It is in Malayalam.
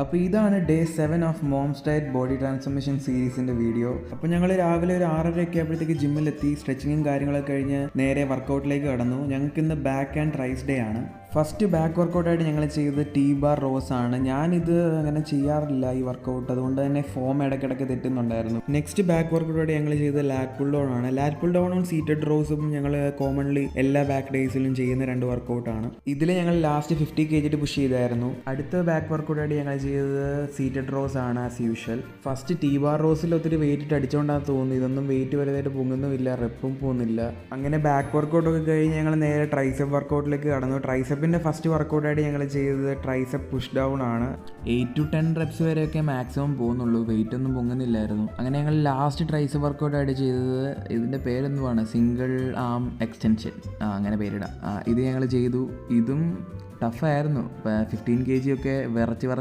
അപ്പോൾ ഇതാണ് day 7 of moms diet body transformation സീരീസിൻ്റെ വീഡിയോ. അപ്പോൾ ഞങ്ങൾ രാവിലെ ഒരു 6:30 ആയപ്പോഴത്തേക്ക് ജിമ്മിലെത്തി. സ്ട്രെച്ചിങ്ങും കാര്യങ്ങളൊക്കെ കഴിഞ്ഞ് നേരെ വർക്കൗട്ടിലേക്ക് കടന്നു. ഞങ്ങൾക്ക് ഇന്ന് ബാക്ക് ആൻഡ് ട്രൈസ് ഡേ ആണ്. ഫസ്റ്റ് ബാക്ക് വർക്കൗട്ടായിട്ട് ഞങ്ങൾ ചെയ്തത് ടീ ബാർ റോസ് ആണ്. ഞാനിത് അങ്ങനെ ചെയ്യാറില്ല ഈ വർക്കൗട്ട്, അതുകൊണ്ട് തന്നെ ഫോം ഇടയ്ക്കിടയ്ക്ക് തെറ്റുന്നുണ്ടായിരുന്നു. നെക്സ്റ്റ് ബാക്ക് വർക്കൗട്ടായിട്ട് ഞങ്ങൾ ചെയ്തത് ലാറ്റ് പുൾ ഡൗൺ ആണ്. ലാറ്റ് പുൾ ഡൗണും സീറ്റഡ് റോസും ഞങ്ങൾ കോമൺലി എല്ലാ ബാക്ക് ഡേയ്സിലും ചെയ്യുന്ന 2 വർക്കൗട്ടാണ്. ഇതിൽ ഞങ്ങൾ ലാസ്റ്റ് 50 kg പുഷ് ചെയ്തായിരുന്നു. അടുത്ത ബാക്ക് വർക്കൗട്ടായിട്ട് ഞങ്ങൾ ചെയ്തത് സീറ്റഡ് റോസ് ആണ് as usual. First T bar റോസിൽ ഒത്തിരി വെയിറ്റ് ഇട്ട് അടിച്ചുകൊണ്ടാണ് തോന്നുന്നത്. ഇതൊന്നും വെയിറ്റ് വലുതായിട്ട് പൊങ്ങുന്നുമില്ല, റെപ്പും പോകുന്നില്ല. അങ്ങനെ ബാക്ക് വർക്കൗട്ടൊക്കെ കഴിഞ്ഞ് ഞങ്ങൾ നേരെ ട്രൈസെപ്പ് വർക്കൗട്ടിലേക്ക് കടന്നു. ട്രൈസെപ്പിൻ്റെ ഫസ്റ്റ് വർക്കൗട്ടായിട്ട് ഞങ്ങൾ ചെയ്തത് ട്രൈസെപ്പ് പുഷ് ഡൗൺ ആണ്. 8 to 10 reps വരെയൊക്കെ മാക്സിമം പോകുന്നുള്ളൂ, വെയിറ്റ് ഒന്നും പൊങ്ങുന്നില്ലായിരുന്നു. അങ്ങനെ ഞങ്ങൾ ലാസ്റ്റ് ട്രൈസെപ്പ് വർക്കൗട്ടായിട്ട് ചെയ്തത്, ഇതിൻ്റെ പേരെന്തുവാണ്, സിംഗിൾ ആം എക്സ്റ്റൻഷൻ, അങ്ങനെ പേരിടാം. ഇത് ഞങ്ങൾ ചെയ്തു. ഇതും ടഫായിരുന്നു. 15 kg ഒക്കെ വിറച്ച്